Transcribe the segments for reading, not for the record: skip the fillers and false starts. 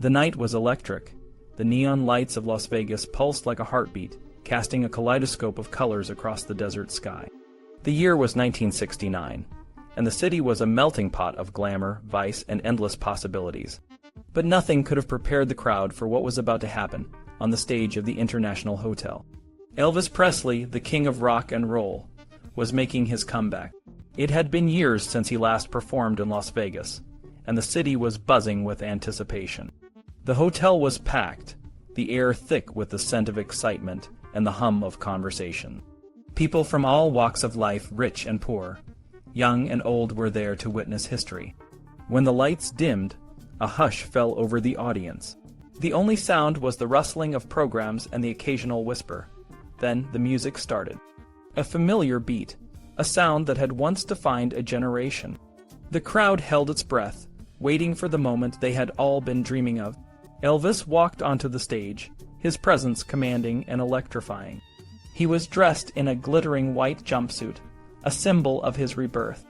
The night was electric. The neon lights of Las Vegas pulsed like a heartbeat, casting a kaleidoscope of colors across the desert sky. The year was 1969, and the city was a melting pot of glamour, vice, and endless possibilities. But nothing could have prepared the crowd for what was about to happen on the stage of the International Hotel. Elvis Presley, the king of rock and roll, was making his comeback. It had been years since he last performed in Las Vegas, and the city was buzzing with anticipation. The hotel was packed, the air thick with the scent of excitement and the hum of conversation. People from all walks of life, rich and poor, young and old, were there to witness history. When the lights dimmed, a hush fell over the audience. The only sound was the rustling of programs and the occasional whisper. Then the music started. A familiar beat, a sound that had once defined a generation. The crowd held its breath, waiting for the moment they had all been dreaming of. Elvis walked onto the stage, his presence commanding and electrifying. He was dressed in a glittering white jumpsuit, a symbol of his rebirth.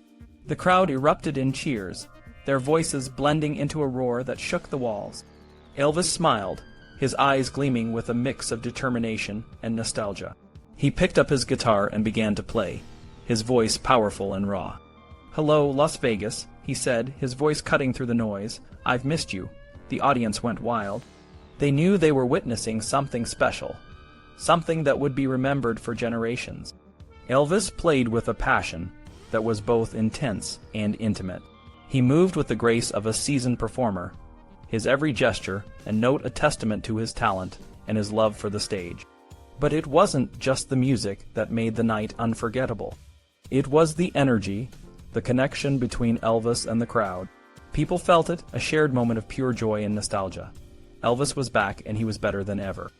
The crowd erupted in cheers, their voices blending into a roar that shook the walls. Elvis smiled, his eyes gleaming with a mix of determination and nostalgia. He picked up his guitar and began to play, his voice powerful and raw. "Hello, Las Vegas," he said, his voice cutting through the noise. "I've missed you." The audience went wild. They knew they were witnessing something special, something that would be remembered for generations. Elvis played with a passion that was both intense and intimate. He moved with the grace of a seasoned performer, his every gesture and note a testament to his talent and his love for the stage. But it wasn't just the music that made the night unforgettable. It was the energy, the connection between Elvis and the crowd. People felt it, a shared moment of pure joy and nostalgia. Elvis was back, and he was better than ever.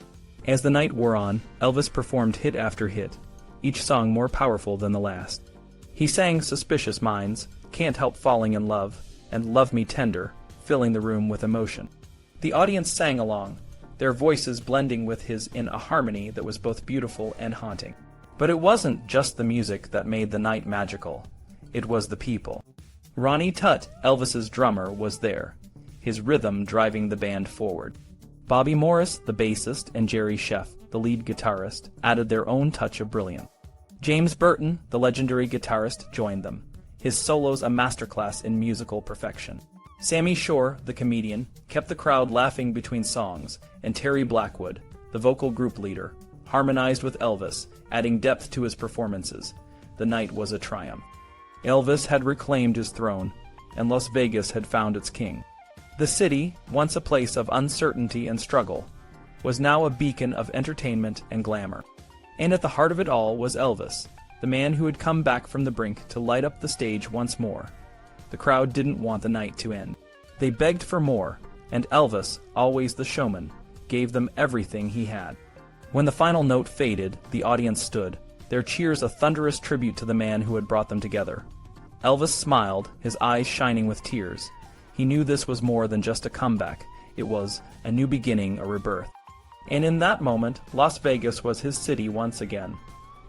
As the night wore on, Elvis performed hit after hit, each song more powerful than the last. He sang Suspicious Minds, Can't Help Falling in Love, and Love Me Tender, filling the room with emotion. The audience sang along, their voices blending with his in a harmony that was both beautiful and haunting. But it wasn't just the music that made the night magical. It was the people. Ronnie Tutt, Elvis's drummer, was there, his rhythm driving the band forward. Bobby Morris, the bassist, and Jerry Sheff, the lead guitarist, added their own touch of brilliance. James Burton, the legendary guitarist, joined them, his solos a masterclass in musical perfection. Sammy Shore, the comedian, kept the crowd laughing between songs, and Terry Blackwood, the vocal group leader, harmonized with Elvis, adding depth to his performances. The night was a triumph. Elvis had reclaimed his throne, and Las Vegas had found its king. The city, once a place of uncertainty and struggle, was now a beacon of entertainment and glamour. And at the heart of it all was Elvis, the man who had come back from the brink to light up the stage once more. The crowd didn't want the night to end. They begged for more, and Elvis, always the showman, gave them everything he had. When the final note faded, the audience stood, their cheers a thunderous tribute to the man who had brought them together. Elvis smiled, his eyes shining with tears. He knew this was more than just a comeback. It was a new beginning, a rebirth. And in that moment, Las Vegas was his city once again.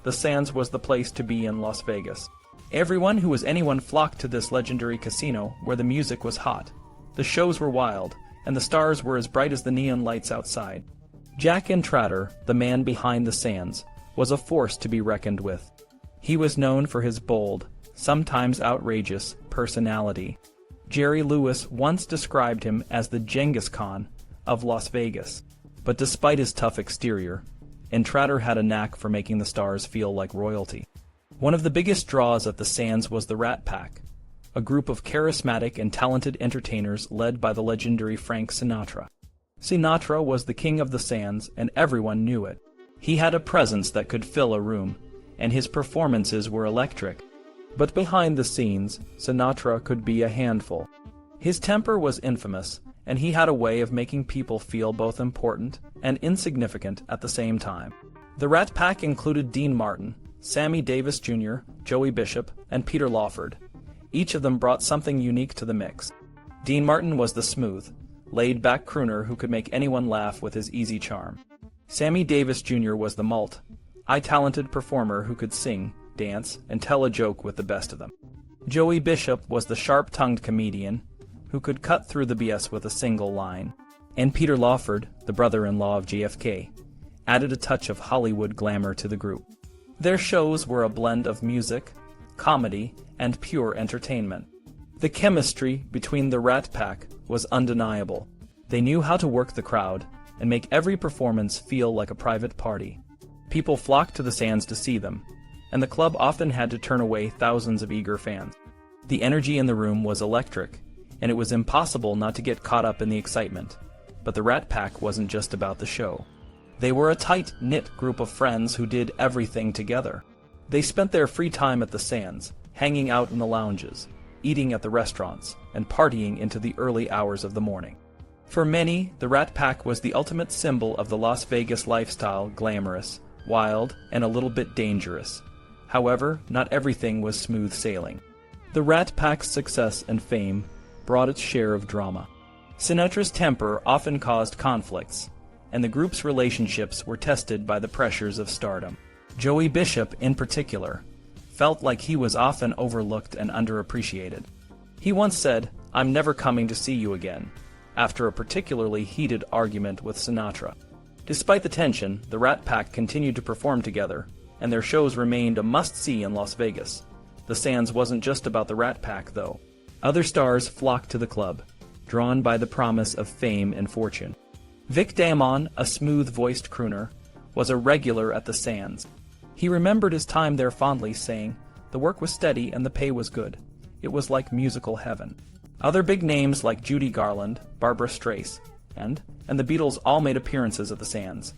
The Sands was the place to be in Las Vegas. Everyone who was anyone flocked to this legendary casino where the music was hot. The shows were wild, and the stars were as bright as the neon lights outside. Jack Entratter, the man behind the Sands, was a force to be reckoned with. He was known for his bold, sometimes outrageous, personality. Jerry Lewis once described him as the Genghis Khan of Las Vegas. But despite his tough exterior, Entratter had a knack for making the stars feel like royalty. One of the biggest draws at the Sands was the Rat Pack, a group of charismatic and talented entertainers led by the legendary Frank Sinatra. Sinatra was the king of the Sands, and everyone knew it. He had a presence that could fill a room, and his performances were electric. But behind the scenes, Sinatra could be a handful. His temper was infamous, and he had a way of making people feel both important and insignificant at the same time. The Rat Pack included Dean Martin, Sammy Davis Jr., Joey Bishop, and Peter Lawford. Each of them brought something unique to the mix. Dean Martin was the smooth, laid-back crooner who could make anyone laugh with his easy charm. Sammy Davis Jr. was the malt, high-talented performer who could sing, dance, and tell a joke with the best of them. Joey Bishop was the sharp-tongued comedian who could cut through the BS with a single line. And Peter Lawford, the brother-in-law of JFK, added a touch of Hollywood glamour to the group. Their shows were a blend of music, comedy, and pure entertainment. The chemistry between the Rat Pack was undeniable. They knew how to work the crowd and make every performance feel like a private party. People flocked to the Sands to see them, and the club often had to turn away thousands of eager fans. The energy in the room was electric, and it was impossible not to get caught up in the excitement. But the Rat Pack wasn't just about the show. They were a tight-knit group of friends who did everything together. They spent their free time at the Sands, hanging out in the lounges, eating at the restaurants, and partying into the early hours of the morning. For many, the Rat Pack was the ultimate symbol of the Las Vegas lifestyle, glamorous, wild, and a little bit dangerous. However, not everything was smooth sailing. The Rat Pack's success and fame brought its share of drama. Sinatra's temper often caused conflicts, and the group's relationships were tested by the pressures of stardom. Joey Bishop, in particular, felt like he was often overlooked and underappreciated. He once said, "I'm never coming to see you again," after a particularly heated argument with Sinatra. Despite the tension, the Rat Pack continued to perform together, and their shows remained a must-see in Las Vegas. The Sands wasn't just about the Rat Pack, though. Other stars flocked to the club, drawn by the promise of fame and fortune. Vic Damon, a smooth-voiced crooner, was a regular at the Sands. He remembered his time there fondly, saying, "The work was steady and the pay was good. It was like musical heaven." Other big names like Judy Garland, Barbra Streisand, and the Beatles all made appearances at the Sands,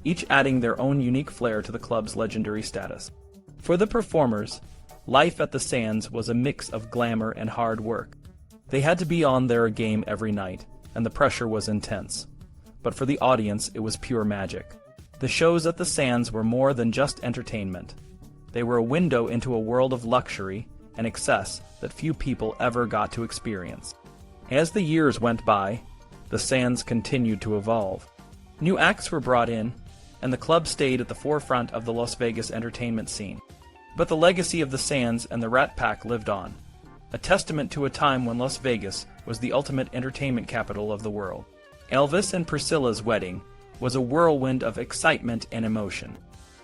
each adding their own unique flair to the club's legendary status. For the performers, life at the Sands was a mix of glamour and hard work. They had to be on their game every night, and the pressure was intense. But for the audience, it was pure magic. The shows at the Sands were more than just entertainment. They were a window into a world of luxury and excess that few people ever got to experience. As the years went by, the Sands continued to evolve. New acts were brought in, and the club stayed at the forefront of the Las Vegas entertainment scene. But the legacy of the Sands and the Rat Pack lived on, a testament to a time when Las Vegas was the ultimate entertainment capital of the world. Elvis and Priscilla's wedding was a whirlwind of excitement and emotion.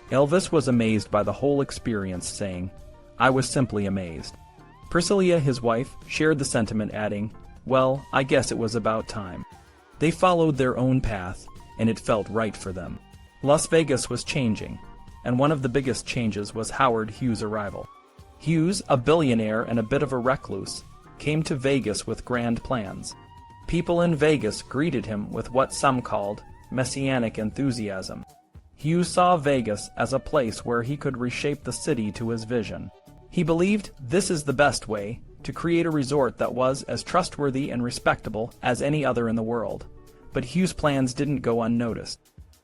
Elvis was amazed by the whole experience, saying, "I was simply amazed." Priscilla, his wife, shared the sentiment, adding, "Well, I guess it was about time." They followed their own path, and it felt right for them. Las Vegas was changing, and one of the biggest changes was Howard Hughes' arrival. Hughes, a billionaire and a bit of a recluse, came to Vegas with grand plans. People in Vegas greeted him with what some called messianic enthusiasm. Hughes saw Vegas as a place where he could reshape the city to his vision. He believed this is the best way to create a resort that was as trustworthy and respectable as any other in the world. But Hughes' plans didn't go unnoticed.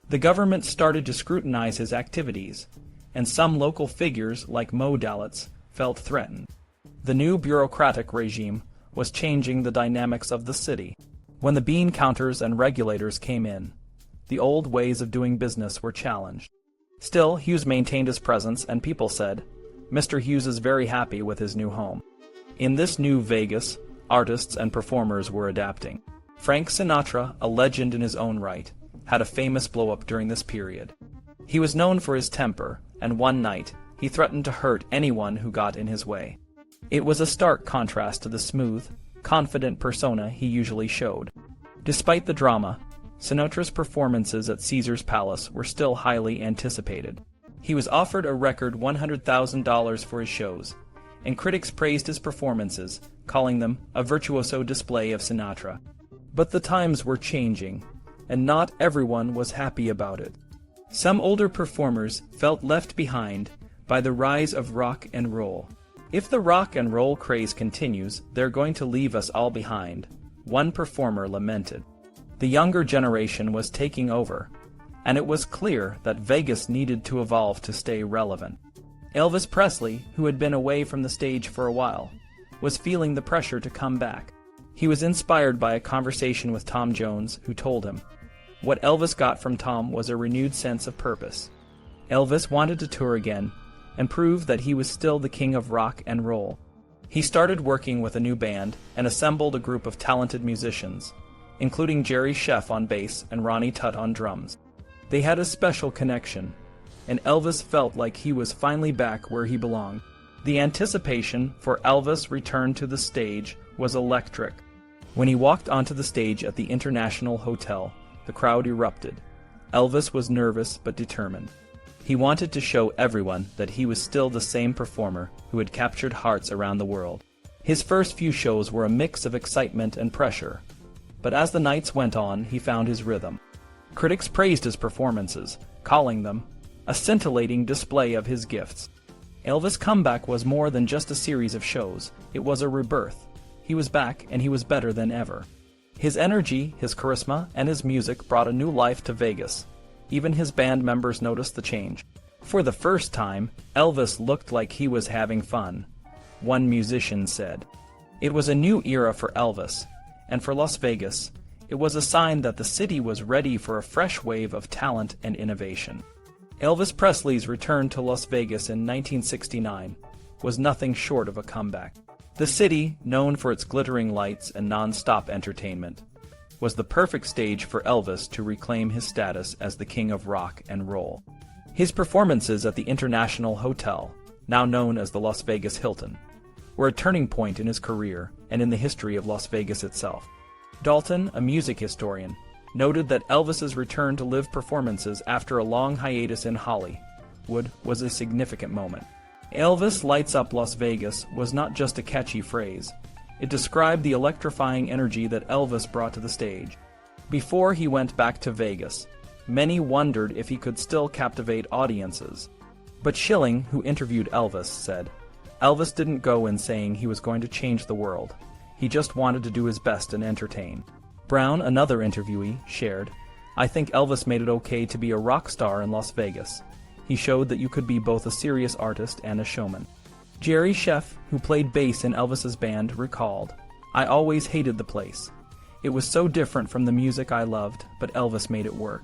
The government started to scrutinize his activities, and some local figures like Mo Dalitz felt threatened. The new bureaucratic regime was changing the dynamics of the city. When the bean counters and regulators came in, the old ways of doing business were challenged. Still, Hughes maintained his presence, and people said, "Mr. Hughes is very happy with his new home." In this new Vegas, artists and performers were adapting. Frank Sinatra, a legend in his own right, had a famous blow-up during this period. He was known for his temper, and one night, he threatened to hurt anyone who got in his way. It was a stark contrast to the smooth, confident persona he usually showed. Despite the drama, Sinatra's performances at Caesar's Palace were still highly anticipated. He was offered a record $100,000 for his shows, and critics praised his performances, calling them a virtuoso display of Sinatra. But the times were changing, and not everyone was happy about it. Some older performers felt left behind by the rise of rock and roll. "If the rock and roll craze continues, they're going to leave us all behind," one performer lamented. The younger generation was taking over, and it was clear that Vegas needed to evolve to stay relevant. Elvis Presley, who had been away from the stage for a while, was feeling the pressure to come back. He was inspired by a conversation with Tom Jones, who told him, what Elvis got from Tom was a renewed sense of purpose. Elvis wanted to tour again and prove that he was still the king of rock and roll. He started working with a new band and assembled a group of talented musicians, including Jerry Scheff on bass and Ronnie Tutt on drums. They had a special connection, and Elvis felt like he was finally back where he belonged. The anticipation for Elvis' return to the stage was electric. When he walked onto the stage at the International Hotel, the crowd erupted. Elvis was nervous but determined. He wanted to show everyone that he was still the same performer who had captured hearts around the world. His first few shows were a mix of excitement and pressure, but as the nights went on, he found his rhythm. Critics praised his performances, calling them a scintillating display of his gifts. Elvis' comeback was more than just a series of shows. It was a rebirth. He was back, and he was better than ever. His energy, his charisma, and his music brought a new life to Vegas. Even his band members noticed the change. For the first time, Elvis looked like he was having fun, one musician said. It was a new era for Elvis, and for Las Vegas, it was a sign that the city was ready for a fresh wave of talent and innovation. Elvis Presley's return to Las Vegas in 1969 was nothing short of a comeback. The city, known for its glittering lights and non-stop entertainment, was the perfect stage for Elvis to reclaim his status as the king of rock and roll. His performances at the International Hotel, now known as the Las Vegas Hilton, were a turning point in his career and in the history of Las Vegas itself. Dalton, a music historian, noted that Elvis's return to live performances after a long hiatus in Hollywood was a significant moment. Elvis Lights Up Las Vegas was not just a catchy phrase. It described the electrifying energy that Elvis brought to the stage. Before he went back to Vegas, many wondered if he could still captivate audiences. But Schilling, who interviewed Elvis, said, "Elvis didn't go in saying he was going to change the world. He just wanted to do his best and entertain." Brown, another interviewee, shared, "I think Elvis made it okay to be a rock star in Las Vegas. He showed that you could be both a serious artist and a showman." Jerry Scheff, who played bass in Elvis's band, recalled, "I always hated the place. It was so different from the music I loved, but Elvis made it work."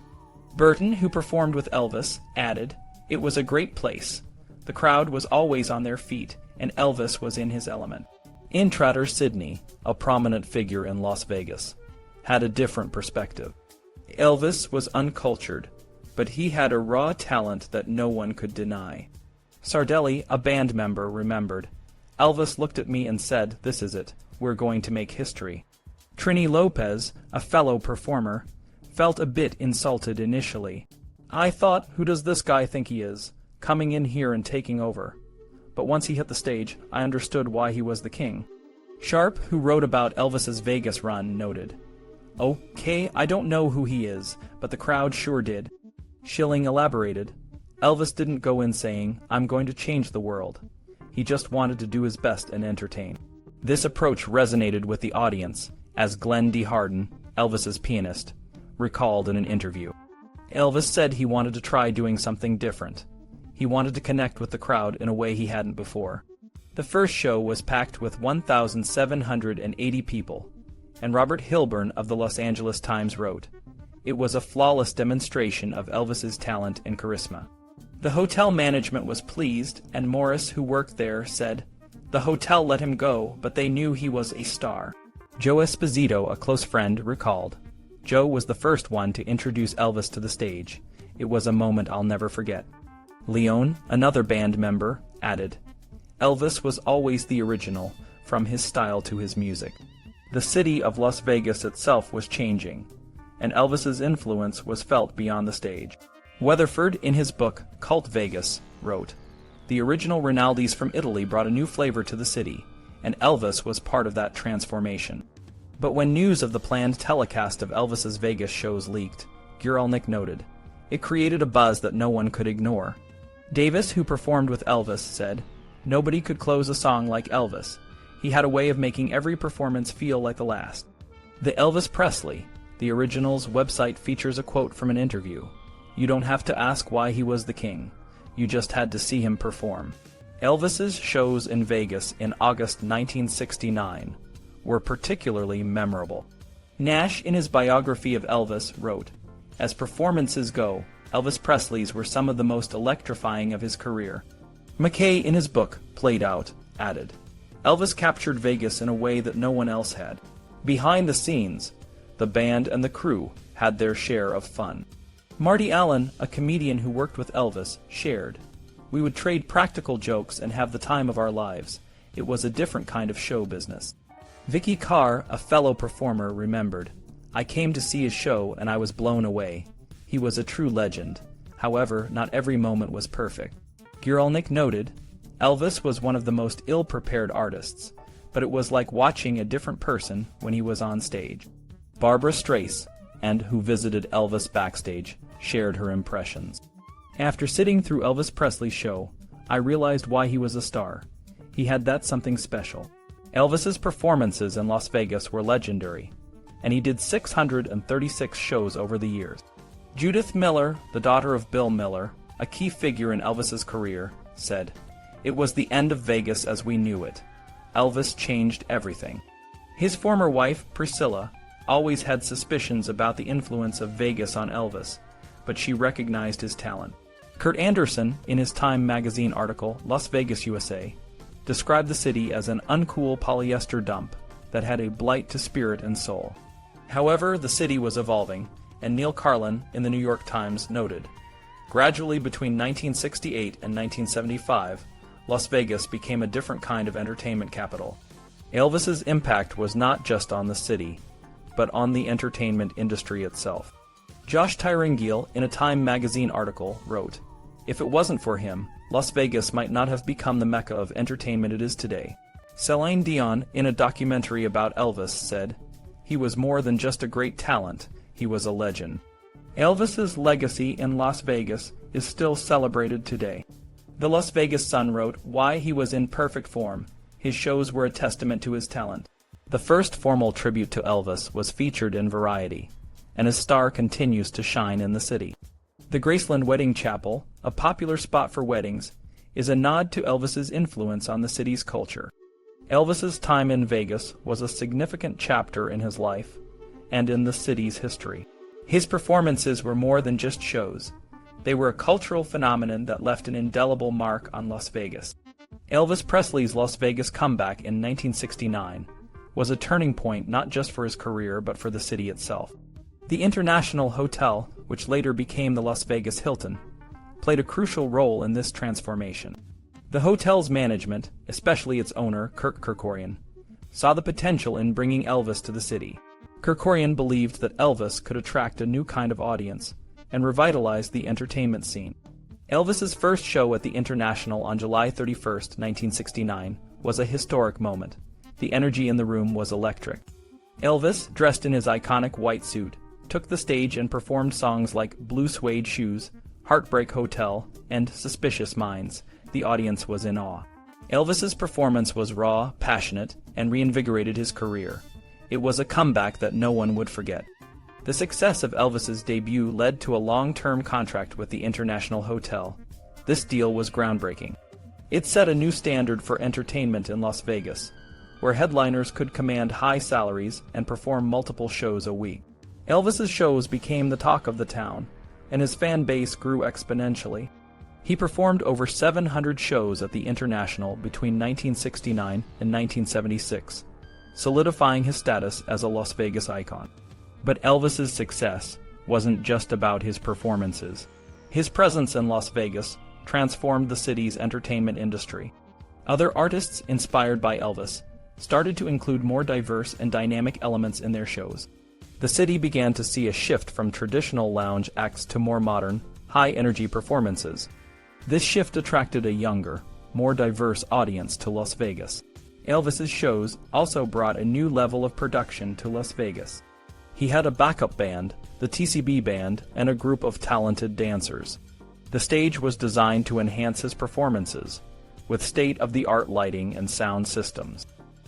Burton, who performed with Elvis, added, "It was a great place. The crowd was always on their feet, and Elvis was in his element." Intrater Sidney, a prominent figure in Las Vegas, had a different perspective. Elvis was uncultured, but he had a raw talent that no one could deny. Sardelli, a band member, remembered, "Elvis looked at me and said, 'This is it. We're going to make history.'" Trini Lopez, a fellow performer, felt a bit insulted initially. "I thought, who does this guy think he is, coming in here and taking over? But once he hit the stage, I understood why he was the king." Sharp, who wrote about Elvis's Vegas run, noted, "Okay, I don't know who he is, but the crowd sure did." Schilling elaborated, "Elvis didn't go in saying, 'I'm going to change the world.' He just wanted to do his best and entertain." This approach resonated with the audience, as Glenn D. Harden, Elvis's pianist, recalled in an interview. Elvis said he wanted to try doing something different. He wanted to connect with the crowd in a way he hadn't before. The first show was packed with 1,780 people, and Robert Hilburn of the Los Angeles Times wrote, "It was a flawless demonstration of Elvis's talent and charisma." The hotel management was pleased, and Morris, who worked there, said, "The hotel let him go, but they knew he was a star." Joe Esposito, a close friend, recalled, "Joe was the first one to introduce Elvis to the stage. It was a moment I'll never forget." Leone, another band member, added, "Elvis was always the original, from his style to his music." The city of Las Vegas itself was changing, and Elvis's influence was felt beyond the stage. Weatherford, in his book Cult Vegas, wrote, "The original Rinaldis from Italy brought a new flavor to the city, and Elvis was part of that transformation." But when news of the planned telecast of Elvis's Vegas shows leaked, Guralnick noted, "It created a buzz that no one could ignore." Davis, who performed with Elvis, said, "Nobody could close a song like Elvis. He had a way of making every performance feel like the last." The Elvis Presley, the original's website, features a quote from an interview. "You don't have to ask why he was the king. You just had to see him perform." Elvis's shows in Vegas in August 1969 were particularly memorable. Nash, in his biography of Elvis, wrote, "As performances go, Elvis Presley's were some of the most electrifying of his career." McKay, in his book Played Out, added, "Elvis captured Vegas in a way that no one else had. Behind the scenes, the band and the crew had their share of fun. Marty Allen, a comedian who worked with Elvis, shared, "We would trade practical jokes and have the time of our lives. It was a different kind of show business." Vicky Carr, a fellow performer, remembered, "I came to see his show and I was blown away. He was a true legend. However, not every moment was perfect." Guralnick noted, "Elvis was one of the most ill-prepared artists, but it was like watching a different person when he was on stage." Barbara Strace, and who visited Elvis backstage, shared her impressions. "After sitting through Elvis Presley's show, I realized why he was a star. He had that something special. Elvis's performances in Las Vegas were legendary, and he did 636 shows over the years." Judith Miller, the daughter of Bill Miller, a key figure in Elvis's career, said, "It was the end of Vegas as we knew it. Elvis changed everything." His former wife, Priscilla, always had suspicions about the influence of Vegas on Elvis, but she recognized his talent. Kurt Anderson, in his Time magazine article, Las Vegas, USA, described the city as an uncool polyester dump that had a blight to spirit and soul. However, the city was evolving, and Neil Carlin, in the New York Times, noted, "Gradually between 1968 and 1975, Las Vegas became a different kind of entertainment capital. Elvis's impact was not just on the city, but on the entertainment industry itself." Josh Tyringale, in a Time magazine article, wrote, "If it wasn't for him, Las Vegas might not have become the mecca of entertainment it is today." Celine Dion, in a documentary about Elvis, said, "He was more than just a great talent, he was a legend." Elvis's legacy in Las Vegas is still celebrated today. The Las Vegas Sun wrote why he was in perfect form. His shows were a testament to his talent. The first formal tribute to Elvis was featured in Variety, and his star continues to shine in the city. The Graceland Wedding Chapel, a popular spot for weddings, is a nod to Elvis's influence on the city's culture. Elvis's time in Vegas was a significant chapter in his life and in the city's history. His performances were more than just shows. They were a cultural phenomenon that left an indelible mark on Las Vegas. Elvis Presley's Las Vegas comeback in 1969 was a turning point not just for his career but for the city itself. The International Hotel, which later became the Las Vegas Hilton, played a crucial role in this transformation. The hotel's management, especially its owner, Kirk Kerkorian, saw the potential in bringing Elvis to the city. Kerkorian believed that Elvis could attract a new kind of audience and revitalize the entertainment scene. Elvis's first show at the International on July 31, 1969, was a historic moment. The energy in the room was electric. Elvis, dressed in his iconic white suit, took the stage and performed songs like Blue Suede Shoes, Heartbreak Hotel, and Suspicious Minds. The audience was in awe. Elvis's performance was raw, passionate, and reinvigorated his career. It was a comeback that no one would forget. The success of Elvis's debut led to a long-term contract with the International Hotel. This deal was groundbreaking. It set a new standard for entertainment in Las Vegas, where headliners could command high salaries and perform multiple shows a week. Elvis's shows became the talk of the town, and his fan base grew exponentially. He performed over 700 shows at the International between 1969 and 1976, solidifying his status as a Las Vegas icon. But Elvis's success wasn't just about his performances. His presence in Las Vegas transformed the city's entertainment industry. Other artists inspired by Elvis started to include more diverse and dynamic elements in their shows. The city began to see a shift from traditional lounge acts to more modern, high-energy performances. This shift attracted a younger, more diverse audience to Las Vegas. Elvis's shows also brought a new level of production to Las Vegas. He had a backup band, the TCB Band, and a group of talented dancers. The stage was designed to enhance his performances, with state-of-the-art lighting and sound systems.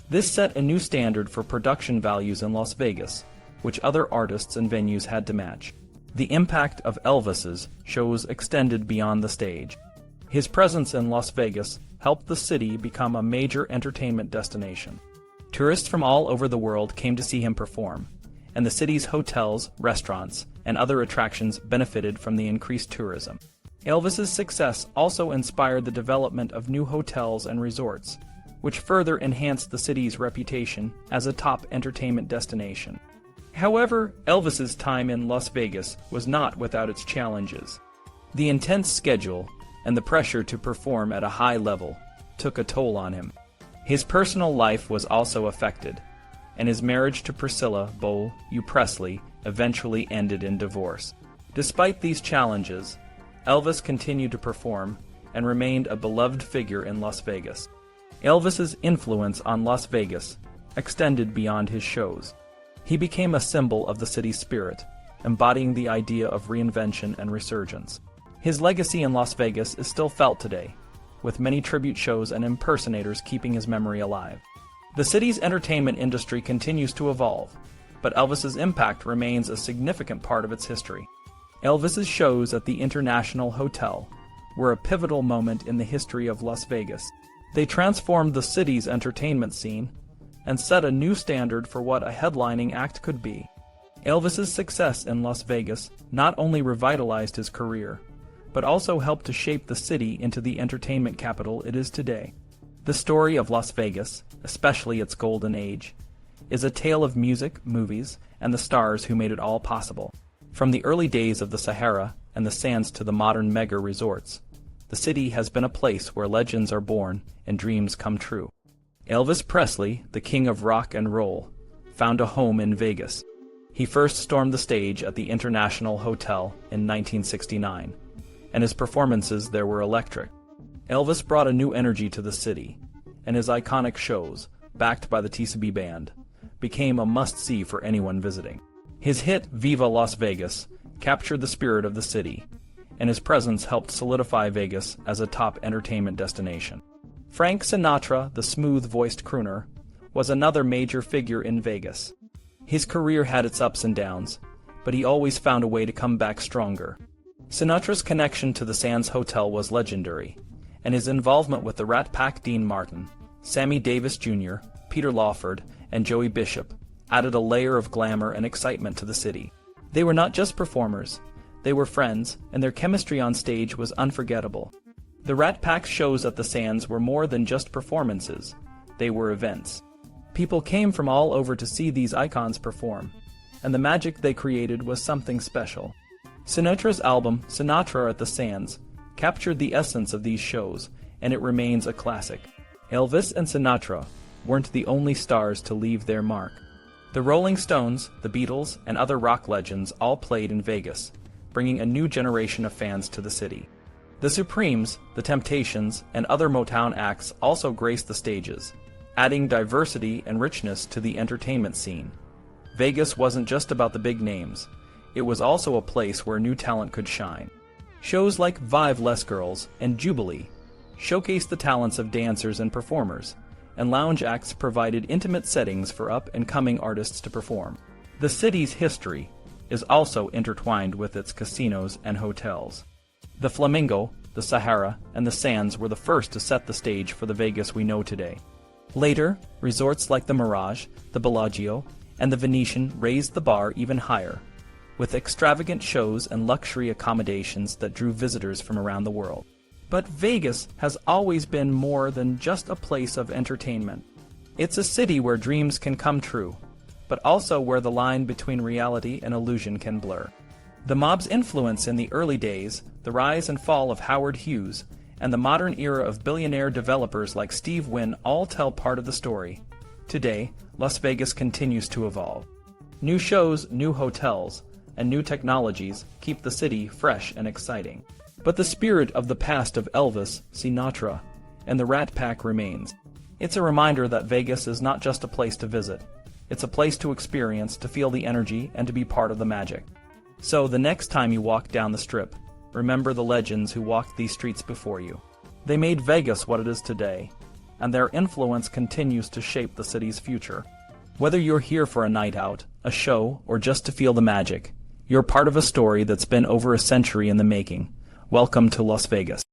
This set a new standard for production values in Las Vegas, which other artists and venues had to match. The impact of Elvis's shows extended beyond the stage. His presence in Las Vegas helped the city become a major entertainment destination. Tourists from all over the world came to see him perform, and the city's hotels, restaurants, and other attractions benefited from the increased tourism. Elvis's success also inspired the development of new hotels and resorts, which further enhanced the city's reputation as a top entertainment destination. However, Elvis's time in Las Vegas was not without its challenges. The intense schedule and the pressure to perform at a high level took a toll on him. His personal life was also affected, and his marriage to Priscilla Presley eventually ended in divorce. Despite these challenges, Elvis continued to perform and remained a beloved figure in Las Vegas. Elvis's influence on Las Vegas extended beyond his shows. He became a symbol of the city's spirit, embodying the idea of reinvention and resurgence. His legacy in Las Vegas is still felt today, with many tribute shows and impersonators keeping his memory alive. The city's entertainment industry continues to evolve, but Elvis's impact remains a significant part of its history. Elvis's shows at the International Hotel were a pivotal moment in the history of Las Vegas. They transformed the city's entertainment scene and set a new standard for what a headlining act could be. Elvis's success in Las Vegas not only revitalized his career, but also helped to shape the city into the entertainment capital it is today. The story of Las Vegas, especially its golden age, is a tale of music, movies, and the stars who made it all possible. From the early days of the Sahara and the sands to the modern mega resorts, the city has been a place where legends are born and dreams come true. Elvis Presley, the king of rock and roll, found a home in Vegas. He first stormed the stage at the International Hotel in 1969, and his performances there were electric. Elvis brought a new energy to the city, and his iconic shows, backed by the TCB Band, became a must-see for anyone visiting. His hit Viva Las Vegas captured the spirit of the city, and his presence helped solidify Vegas as a top entertainment destination. Frank Sinatra, the smooth-voiced crooner, was another major figure in Vegas. His career had its ups and downs, but he always found a way to come back stronger. Sinatra's connection to the Sands Hotel was legendary, and his involvement with the Rat Pack Dean Martin, Sammy Davis Jr., Peter Lawford, and Joey Bishop added a layer of glamour and excitement to the city. They were not just performers, they were friends, and their chemistry on stage was unforgettable. The Rat Pack's shows at the Sands were more than just performances, they were events. People came from all over to see these icons perform, and the magic they created was something special. Sinatra's album, Sinatra at the Sands, captured the essence of these shows, and it remains a classic. Elvis and Sinatra weren't the only stars to leave their mark. The Rolling Stones, the Beatles, and other rock legends all played in Vegas, bringing a new generation of fans to the city. The Supremes, the Temptations, and other Motown acts also graced the stages, adding diversity and richness to the entertainment scene. Vegas wasn't just about the big names, it was also a place where new talent could shine. Shows like Vive Les Girls and Jubilee showcased the talents of dancers and performers, and lounge acts provided intimate settings for up-and-coming artists to perform. The city's history is also intertwined with its casinos and hotels. The Flamingo, the Sahara, and the Sands were the first to set the stage for the Vegas we know today. Later, resorts like the Mirage, the Bellagio, and the Venetian raised the bar even higher, with extravagant shows and luxury accommodations that drew visitors from around the world. But Vegas has always been more than just a place of entertainment. It's a city where dreams can come true, but also where the line between reality and illusion can blur. The mob's influence in the early days, the rise and fall of Howard Hughes, and the modern era of billionaire developers like Steve Wynn all tell part of the story. Today, Las Vegas continues to evolve. New shows, new hotels, and new technologies keep the city fresh and exciting. But the spirit of the past of Elvis, Sinatra, and the Rat Pack remains. It's a reminder that Vegas is not just a place to visit. It's a place to experience, to feel the energy, and to be part of the magic. So the next time you walk down the Strip, remember the legends who walked these streets before you. They made Vegas what it is today, and their influence continues to shape the city's future. Whether you're here for a night out, a show, or just to feel the magic, you're part of a story that's been over a century in the making. Welcome to Las Vegas.